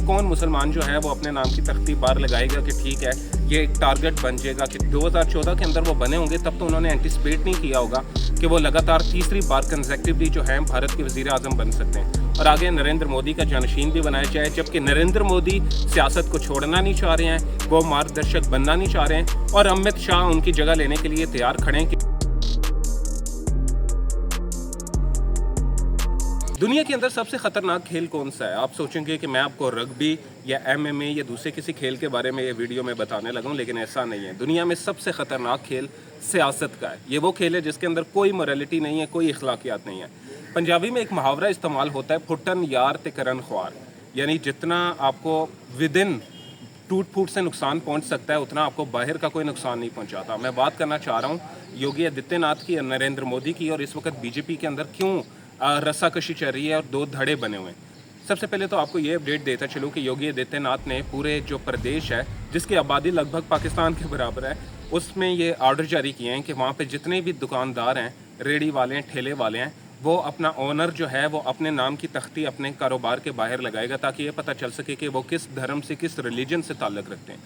कौन मुसलमान जो है वो अपने नाम की तख्ती बार लगाएगा कि ठीक है ये एक टारगेट बन जाएगा कि 2014 के अंदर वो बने होंगे, तब तो उन्होंने एंटिसिपेट नहीं किया होगा कि वो लगातार तीसरी बार कंसेक्टिवली जो है भारत के वज़ीर आज़म बन सकते हैं और आगे नरेंद्र मोदी का जानशीन भी बनाया जाए। जबकि नरेंद्र मोदी सियासत को छोड़ना नहीं चाह रहे हैं, वो मार्गदर्शक बनना नहीं चाह रहे हैं और अमित शाह उनकी जगह लेने के लिए तैयार खड़े हैं। दुनिया के अंदर सबसे खतरनाक खेल कौन सा है? आप सोचेंगे कि मैं आपको रग्बी या MMA या दूसरे किसी खेल के बारे में ये वीडियो में बताने लगा हूँ, लेकिन ऐसा नहीं है। दुनिया में सबसे खतरनाक खेल सियासत का है। ये वो खेल है जिसके अंदर कोई मोरालिटी नहीं है, कोई इखलाकियात नहीं है। पंजाबी में एक मुहावरा इस्तेमाल होता है, फुटन यार ते करन ख्वार, यानी जितना आपको विदिन टूट फूट से नुकसान पहुंच सकता है उतना आपको बाहर का कोई नुकसान नहीं पहुंचाता। मैं बात करना चाह रहा हूँ योगी आदित्यनाथ की और नरेंद्र मोदी की, और इस वक्त बीजेपी के अंदर क्यों रस्साकशी चल रही है और दो धड़े बने हुए हैं। सबसे पहले तो आपको ये अपडेट देता चलूँ कि योगी आदित्यनाथ ने पूरे जो प्रदेश है जिसकी आबादी लगभग पाकिस्तान के बराबर है, उसमें ये ऑर्डर जारी किए हैं कि वहाँ पे जितने भी दुकानदार हैं, रेडी वाले हैं, ठेले वाले हैं, वो अपना ओनर जो है वो अपने नाम की तख्ती अपने कारोबार के बाहर लगाएगा ताकि ये पता चल सके कि वो किस धर्म से, किस रिलीजन से ताल्लुक़ रखते हैं।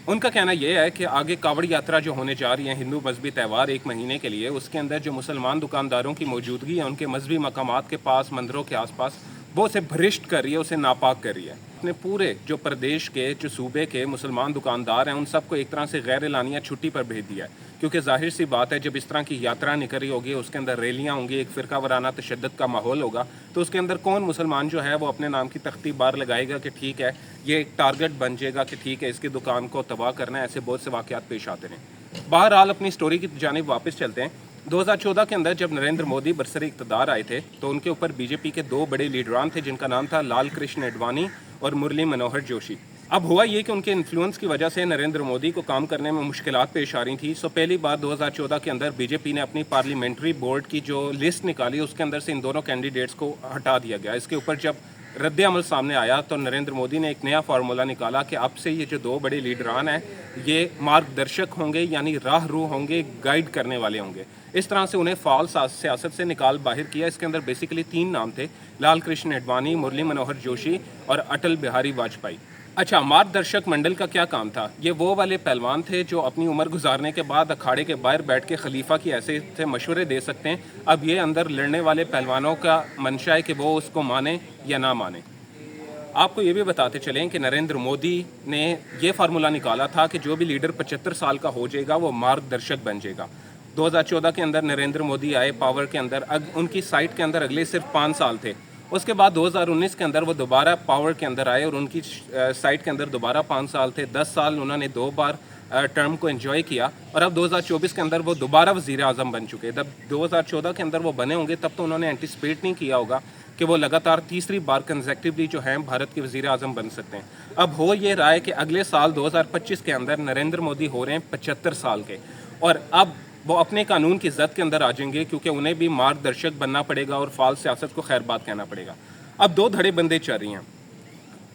उनका कहना यह है कि आगे कावड़ यात्रा जो होने जा रही है, हिंदू मजहबी त्यौहार 1 महीने के लिए, उसके अंदर जो मुसलमान दुकानदारों की मौजूदगी है उनके मजहबी मकामात के पास, मंदिरों के आसपास, वो उसे भ्रष्ट कर रही है, उसे नापाक कर रही है। अपने पूरे जो प्रदेश के, जो सूबे के मुसलमान दुकानदार हैं, उन सबको एक तरह से गैर एलानिया छुट्टी पर भेज दिया है, क्योंकि जाहिर सी बात है जब इस तरह की यात्रा निकल रही होगी, उसके अंदर रैलियाँ होंगी, एक फ़िरका वराना तशद्दुद का माहौल होगा, तो उसके अंदर कौन मुसलमान जो है वो अपने नाम की तख्ती बार लगाएगा कि ठीक है ये एक टारगेट बन जाएगा कि ठीक है इसकी दुकान को तबाह करना है। ऐसे बहुत से वाक़यात पेश आते हैं। बहरहाल अपनी स्टोरी की जानिब वापस चलते हैं। 2014 के अंदर जब नरेंद्र मोदी बरसर इक़्तिदार आए थे तो उनके ऊपर बीजेपी के 2 बड़े लीडरान थे जिनका नाम था लाल कृष्ण आडवाणी और मुरली मनोहर जोशी। अब हुआ ये कि उनके इन्फ्लुएंस की वजह से नरेंद्र मोदी को काम करने में मुश्किलात पेश आ रही थी। सो पहली बार 2014 के अंदर बीजेपी ने अपनी पार्लियामेंट्री बोर्ड की जो लिस्ट निकाली उसके अंदर से इन दोनों कैंडिडेट्स को हटा दिया गया। इसके ऊपर जब रद्द अमल सामने आया तो नरेंद्र मोदी ने एक नया फार्मूला निकाला कि अब से ये जो 2 बड़े लीडरान हैं ये मार्गदर्शक होंगे, यानी राह रूह होंगे, गाइड करने वाले होंगे। इस तरह से उन्हें फाल सियासत से निकाल बाहर किया। इसके अंदर बेसिकली 3 नाम थे, लाल कृष्ण आडवाणी, मुरली मनोहर जोशी और अटल बिहारी वाजपेयी। अच्छा, मार्गदर्शक मंडल का क्या काम था? ये वो वाले पहलवान थे जो अपनी उम्र गुजारने के बाद अखाड़े के बाहर बैठ के खलीफा की ऐसे से मशवरे दे सकते हैं। अब ये अंदर लड़ने वाले पहलवानों का मंशा है कि वो उसको माने या ना माने। आपको ये भी बताते चलें कि नरेंद्र मोदी ने ये फार्मूला निकाला था कि जो भी लीडर 75 साल का हो जाएगा वो मार्गदर्शक बन जाएगा। 2014 के अंदर नरेंद्र मोदी आए पावर के अंदर, उनकी साइट के अंदर अगले सिर्फ 5 साल थे। उसके बाद 2019 के अंदर वो दोबारा पावर के अंदर आए और उनकी साइट के अंदर दोबारा 5 साल थे। 10 साल उन्होंने 2 बार टर्म को एंजॉय किया और अब 2024 के अंदर वो दोबारा वज़ीर आज़म बन चुके। जब 2014 के अंदर वो बने होंगे तब तो उन्होंने एंटिसिपेट नहीं किया होगा कि वो लगातार तीसरी बार कंसेक्टिवली जो है भारत के वज़ीर आज़म बन सकते हैं। अब हो ये रहा है कि अगले साल 2025 के अंदर नरेंद्र मोदी हो रहे हैं 75 साल के और अब वो अपने कानून की ज़द के अंदर आ जाएंगे क्योंकि उन्हें भी मार्गदर्शक बनना पड़ेगा और फाल सियासत को खैर बात कहना पड़ेगा। अब 2 धड़े बंदे चल रही हैं।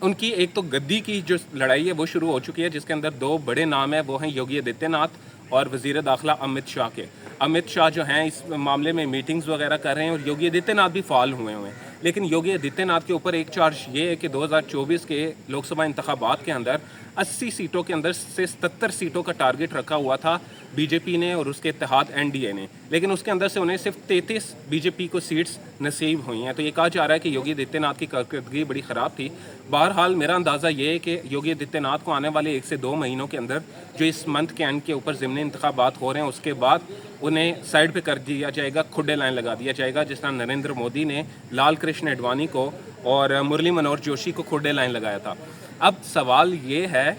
उनकी एक तो गद्दी की जो लड़ाई है वो शुरू हो चुकी है जिसके अंदर 2 बड़े नाम हैं, वो हैं योगी आदित्यनाथ और वज़ीर दाखिला अमित शाह के। अमित शाह जो हैं इस मामले में मीटिंग्स वगैरह कर रहे हैं और योगी आदित्यनाथ भी फाल हुए हैं। लेकिन योगी आदित्यनाथ के ऊपर एक चार्ज ये है कि 2024 के लोकसभा इंतखाबात के अंदर 80 सीटों के अंदर से 77 सीटों का टारगेट रखा हुआ था बीजेपी ने और उसके इत्तेहाद NDA ने, लेकिन उसके अंदर से उन्हें सिर्फ 33 बीजेपी को सीट्स नसीब हुई हैं। तो ये कहा जा रहा है कि योगी आदित्यनाथ की कारकर्दगी बड़ी ख़राब थी। बहरहाल मेरा अंदाज़ा ये है कि योगी आदित्यनाथ को आने वाले 1 से 2 महीनों के अंदर जो इस मंथ के एंड के ऊपर ज़िमनी इंतखाबात हो रहे हैं उसके बाद उन्हें साइड पे कर दिया जाएगा, खुडे लाइन लगा दिया जाएगा, जिस तरह नरेंद्र मोदी ने लाल कृष्ण आडवाणी को और मुरली मनोहर जोशी को खुडे लाइन लगाया था। अब सवाल ये है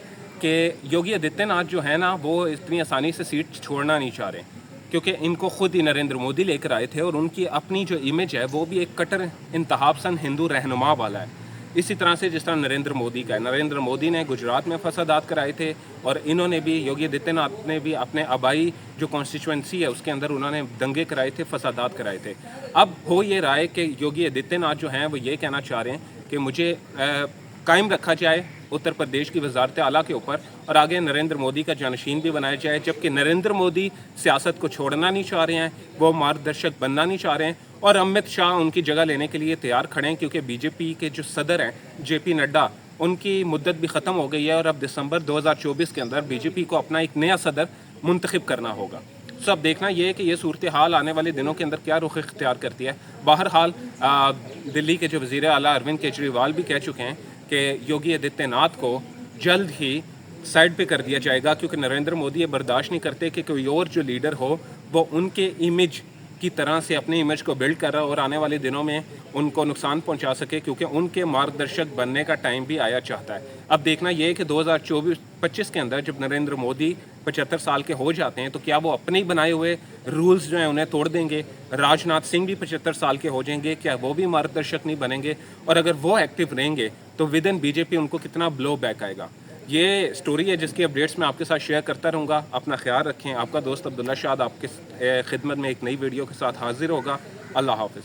कि योगी आदित्यनाथ जो है ना वो इतनी आसानी से सीट छोड़ना नहीं चाह रहे क्योंकि इनको खुद ही नरेंद्र मोदी लेकर आए थे और उनकी अपनी जो इमेज है वो भी एक कट्टर इंतहापसंद हिंदू रहनुमा वाला है, इसी तरह से जिस तरह नरेंद्र मोदी का है। नरेंद्र मोदी ने गुजरात में फसादात कराए थे और इन्होंने भी, योगी आदित्यनाथ ने भी अपने आबाई जो कॉन्स्टिट्यूंसी है उसके अंदर उन्होंने दंगे कराए थे, फसादात कराए थे। अब हो ये रहा है कि योगी आदित्यनाथ जो हैं वो ये कहना चाह रहे हैं कि मुझे कायम रखा जाए उत्तर प्रदेश की वजारत आला के ऊपर और आगे नरेंद्र मोदी का जानशीन भी बनाया जाए। जबकि नरेंद्र मोदी सियासत को छोड़ना नहीं चाह रहे हैं, वो मार्गदर्शक बनना नहीं चाह रहे हैं और अमित शाह उनकी जगह लेने के लिए तैयार खड़े हैं क्योंकि बीजेपी के जो सदर हैं JP नड्डा उनकी मुद्दत भी ख़त्म हो गई है और अब दिसंबर 2024 के अंदर बीजेपी को अपना एक नया सदर मुंतखब करना होगा। सो अब देखना ये है कि ये सूरत हाल आने वाले दिनों के अंदर क्या रुख इख्तियार करती है। बहरहाल दिल्ली के जो वज़ीर आला अरविंद केजरीवाल भी कह चुके हैं कि योगी आदित्यनाथ को जल्द ही साइड पे कर दिया जाएगा, क्योंकि नरेंद्र मोदी ये बर्दाश्त नहीं करते कि कोई और जो लीडर हो वो उनके इमेज की तरह से अपनी इमेज को बिल्ड कर रहा है और आने वाले दिनों में उनको नुकसान पहुंचा सके, क्योंकि उनके मार्गदर्शक बनने का टाइम भी आया चाहता है। अब देखना यह है कि 2024-25 के अंदर जब नरेंद्र मोदी 75 साल के हो जाते हैं तो क्या वो अपने ही बनाए हुए रूल्स जो हैं उन्हें तोड़ देंगे? राजनाथ सिंह भी 75 साल के हो जाएंगे, क्या वो भी मार्गदर्शक नहीं बनेंगे? और अगर वो एक्टिव रहेंगे तो विद इन बीजेपी उनको कितना ब्लो बैक आएगा? ये स्टोरी है जिसकी अपडेट्स मैं आपके साथ शेयर करता रहूँगा। अपना ख्याल रखें। आपका दोस्त अब्दुल्ला शाद आपके खिदमत में एक नई वीडियो के साथ हाजिर होगा। अल्लाह हाफ़िज़।